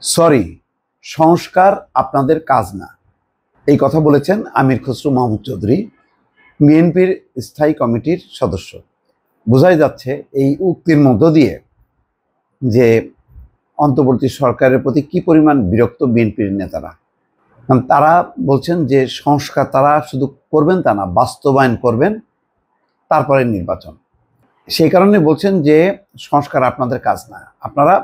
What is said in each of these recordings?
Sorry, সংস্কার আপনাদের কাজ না। এই কথা বলেছেন আমির খসরু মাহমুদ চৌধুরী, বিএনপির স্থায়ী কমিটির সদস্য। বোঝাই যাচ্ছে এই উক্তির মধ্য দিয়ে যে অন্তর্বর্তী সরকারের প্রতি কি পরিমাণ বিরক্ত বিএনপির নেতারা। তারা বলছেন যে সংস্কার তারা শুধু করবেন তা না, বাস্তবায়ন করবেন, তারপরে নির্বাচন। সেই কারণে বলছেন যে সংস্কার আপনাদের কাজ না, আপনারা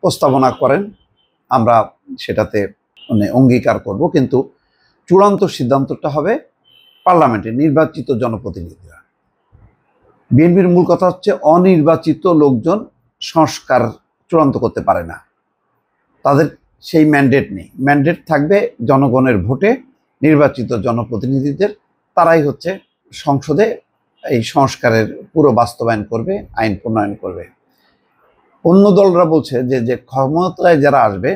প্রস্তাবনা করেন, আমরা সেটাতে অঙ্গীকার করব, কিন্তু চূড়ান্ত সিদ্ধান্তটা হবে পার্লামেন্টে নির্বাচিত জনপ্রতিনিধিরা। বিএনপির মূল কথা হচ্ছে অনির্বাচিত লোকজন সংস্কার চূড়ান্ত করতে পারে না, তাদের সেই ম্যান্ডেট নেই। ম্যান্ডেট থাকবে জনগণের ভোটে নির্বাচিত জনপ্রতিনিধিদের, তারাই হচ্ছে সংসদে এই সংস্কারের পুরো বাস্তবায়ন করবে, আইন প্রণয়ন করবে। অন্য দলরা বলছে যে যে ক্ষমতায় যারা আসবে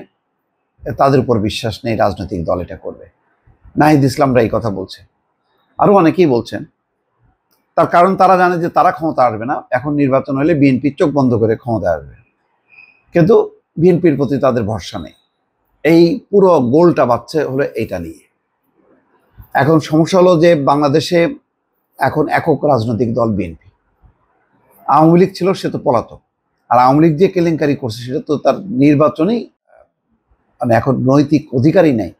তাদের উপর বিশ্বাস নেই, রাজনৈতিক দল এটা করবে। নাহিদ ইসলামরা এই কথা বলছে, আরও অনেকেই বলছেন। তার কারণ তারা জানে যে তারা ক্ষমতা আসবে না, এখন নির্বাচন হলে বিএনপি চোখ বন্ধ করে ক্ষমতা আসবে, কিন্তু বিএনপির প্রতি তাদের ভরসা নেই। এই পুরো গোলটা বাচ্ছে হলো এইটা নিয়ে। এখন সমস্যা হলো যে বাংলাদেশে এখন একক রাজনৈতিক দল বিএনপি। আওয়ামী লীগ ছিল, সে তো পলাতক। আর আওয়ামী লীগ যে কেলেঙ্কারি করছে সেটা তো তার নির্বাচনেই এখন নৈতিক অধিকারই নেই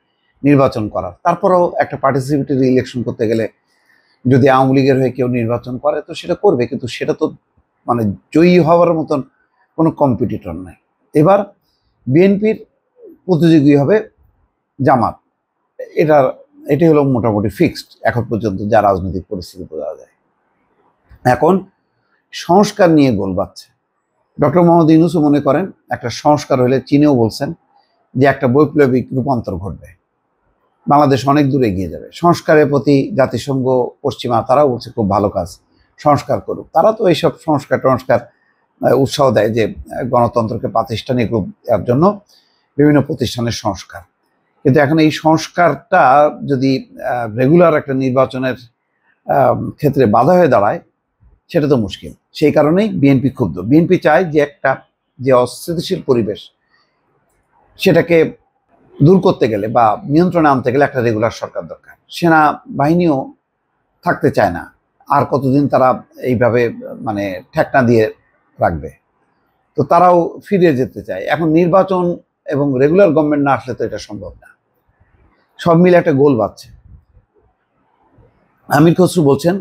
নির্বাচন করার। তারপরেও একটা পার্টিসিপেটরি ইলেকশন করতে গেলে যদি আওয়ামী লীগের হয়ে কেউ নির্বাচন করে তো সেটা করবে, কিন্তু সেটা তো জয়ী হওয়ার মতন কোনো কম্পিটিটর নাই। এবার বিএনপির প্রতিযোগী হবে জামাত। এটি হলো মোটামুটি ফিক্সড এখন পর্যন্ত, যা রাজনৈতিক পরিস্থিতি বোঝা যায়। এখন সংস্কার নিয়ে গোল বাচ্ছে। ডক্টর মোহাম্মদ ইউনূসও মনে করেন একটা সংস্কার হলে, চীনেও বলছেন যে একটা বৈপ্লবিক রূপান্তর ঘটবে, বাংলাদেশ অনেক দূরে এগিয়ে যাবে। সংস্কারের প্রতি জাতিসংঘ, পশ্চিমা, তারাও বলছে খুব ভালো কাজ, সংস্কার করুক। তারা তো এইসব সংস্কার উৎসাহ দেয় যে গণতন্ত্রকে প্রাতিষ্ঠানিক রূপ দেওয়ার জন্য বিভিন্ন প্রতিষ্ঠানের সংস্কার। কিন্তু এখন এই সংস্কারটা যদি রেগুলার একটা নির্বাচনের ক্ষেত্রে বাধা হয়ে দাঁড়ায়, সেটা তো মুশকিল। সেই কারণেই বিএনপি ক্ষুব্ধ। বিএনপি চায় যে যে অস্থিতিশীল পরিবেশ, সেটাকে দূর করতে গেলে বা নিয়ন্ত্রণে আনতে গেলে একটা রেগুলার সরকার দরকার। সেনাবাহিনীও থাকতে চায় না, আর কতদিন তারা এইভাবে ঠেকনা দিয়ে রাখবে। তো তারাও ফিরে যেতে চায়। এখন নির্বাচন এবং রেগুলার গভর্নমেন্ট না আসলে তো এটা সম্ভব না। সব মিলে একটা গোল বাচ্ছে। আমির খসরু বলছেন,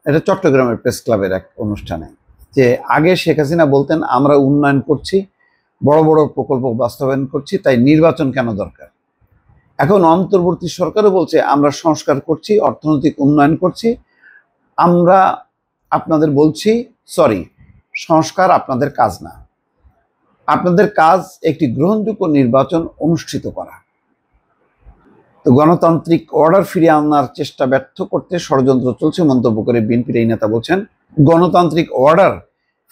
এটা চট্টগ্রামের প্রেস ক্লাবের এক অনুষ্ঠানে, যে আগে শেখ হাসিনা বলতেন আমরা উন্নয়ন করছি, বড় বড় প্রকল্প বাস্তবায়ন করছি, তাই নির্বাচন কেন দরকার। এখন অন্তর্বর্তী সরকারও বলছে আমরা সংস্কার করছি, অর্থনৈতিক উন্নয়ন করছি, আমরা আপনাদের বলছি সরি, সংস্কার আপনাদের কাজ না, আপনাদের কাজ একটি গ্রহণযোগ্য নির্বাচন অনুষ্ঠিত করা। তো গণতান্ত্রিক অর্ডার ফিরিয়ে আনার চেষ্টা ব্যর্থ করতে ষড়যন্ত্র চলছে মন্তব্য করে বিএনপির এই নেতা বলছেন, গণতান্ত্রিক অর্ডার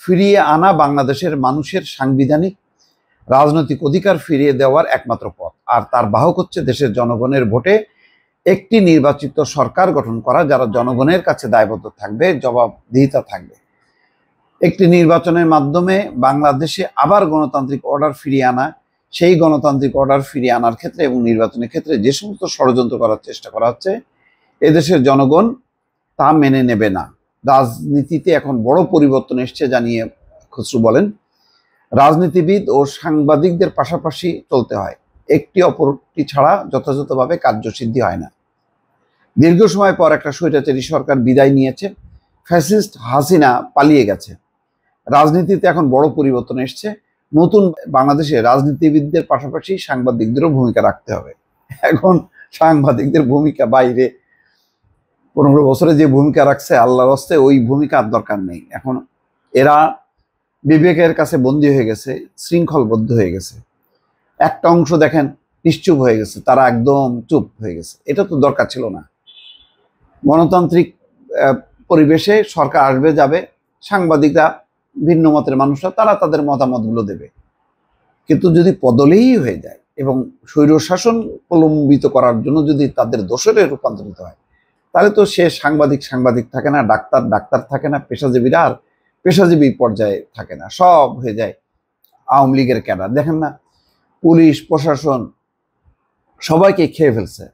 ফিরিয়ে আনা বাংলাদেশের মানুষের সাংবিধানিক রাজনৈতিক অধিকার ফিরিয়ে দেওয়ার একমাত্র পথ, আর তার বাহক হচ্ছে দেশের জনগণের ভোটে একটি নির্বাচিত সরকার গঠন করা, যারা জনগণের কাছে দায়বদ্ধ থাকবে, জবাবদিহিতা থাকবে। একটি নির্বাচনের মাধ্যমে বাংলাদেশে আবার গণতান্ত্রিক অর্ডার ফিরিয়ে আনা, সেই গণতান্ত্রিক অর্ডার ফিরিয়ে আনার ক্ষেত্রে এবং নির্বাচনের ক্ষেত্রে যে সমস্ত ষড়যন্ত্র করার চেষ্টা করা হচ্ছে, এদেশের জনগণ তা মেনে নেবে না। রাজনীতিতে এখন বড় পরিবর্তন এসছে জানিয়ে খসরু বলেন, রাজনীতিবিদ ও সাংবাদিকদের পাশাপাশি চলতে হয়, একটি অপরটি ছাড়া যথাযথভাবে কার্যসিদ্ধি হয় না। দীর্ঘ সময় পর একটা স্বৈরাচারী সরকার বিদায় নিয়েছে, ফ্যাসিস্ট হাসিনা পালিয়ে গেছে। রাজনীতিতে এখন বড় পরিবর্তন এসছে, নতুন বাংলাদেশে রাজনীতিবিদদের পাশাপাশি সাংবাদিকদেরও ভূমিকা রাখতে হবে। এখন সাংবাদিকদের ভূমিকা বাইরে 15 বছরে যে ভূমিকা রাখছে, আল্লাহর হস্তে ওই ভূমিকা আর দরকার নেই। এখন এরা বিবেকের কাছে বন্দী হয়ে গেছে, শৃঙ্খলবদ্ধ হয়ে গেছে। একটা অংশ দেখেন নিশ্চুপ হয়ে গেছে, তারা একদম চুপ হয়ে গেছে। এটা তো দরকার ছিল না। গণতান্ত্রিক পরিবেশে সরকার আসবে যাবে, সাংবাদিকরা, ভিন্ন মতের মানুষরা, তারা তাদের মতামতগুলো দেবে। কিন্তু যদি পদলেই হয়ে যায় এবং স্বৈরশাসন প্রলম্বিত করার জন্য যদি তাদের দোষরে রূপান্তরিত হয়, তাহলে তো সে সাংবাদিক থাকে না, ডাক্তার থাকে না, পেশাজীবীরা আর পেশাজীবী পর্যায়ে থাকে না, সব হয়ে যায় আওয়ামী লীগের ক্যাডার। দেখেন না, পুলিশ প্রশাসন সবাইকে খেয়ে ফেলছে।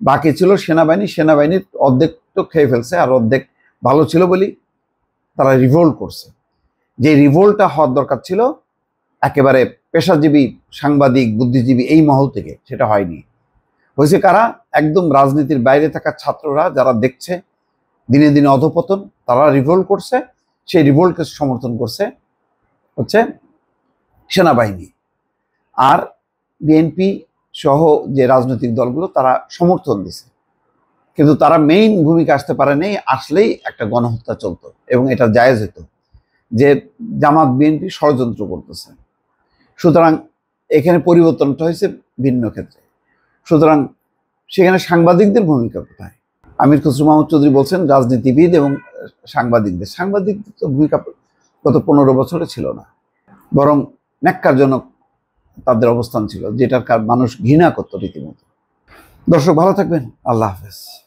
বাকি ছিল সেনাবাহিনী, সেনাবাহিনীর অর্ধেক তো খেয়ে ফেলছে, আর অর্ধেক ভালো ছিল বলি তারা রিভোল্ট করছে। যে রিভোল্টটা হওয়ার দরকার ছিল একেবারে পেশাজীবী, সাংবাদিক, বুদ্ধিজীবী এই মহল থেকে, সেটা হয়নি। হয়েছে কারা? একদম রাজনীতির বাইরে থাকা ছাত্ররা, যারা দেখছে দিনে দিনে অধপতন, তারা রিভোল্ট করছে। সেই রিভোল্টকে সমর্থন করছে হচ্ছে সেনাবাহিনী, আর বিএনপি সহ যে রাজনৈতিক দলগুলো তারা সমর্থন দিছে। কিন্তু তারা মেইন ভূমিকা আসতে পারেনি। আসলেই একটা গণহত্যা চলতো এবং এটা জায়েজ হতো যে জামাত বিএনপি ষড়যন্ত্র করতেছে। সুতরাং এখানে পরিবর্তনটা হয়েছে ভিন্ন ক্ষেত্রে। সুতরাং সেখানে সাংবাদিকদের ভূমিকা কোথায়? আমির খসরু মাহমুদ চৌধুরী বলছেন রাজনীতিবিদ এবং সাংবাদিকদের তো ভূমিকা গত 15 বছরে ছিল না, বরং ন্যাক্কারজনক তাদের অবস্থান ছিল, যেটার মানুষ ঘৃণা করতো রীতিমতো। দর্শক ভালো থাকবেন, আল্লাহ হাফেজ।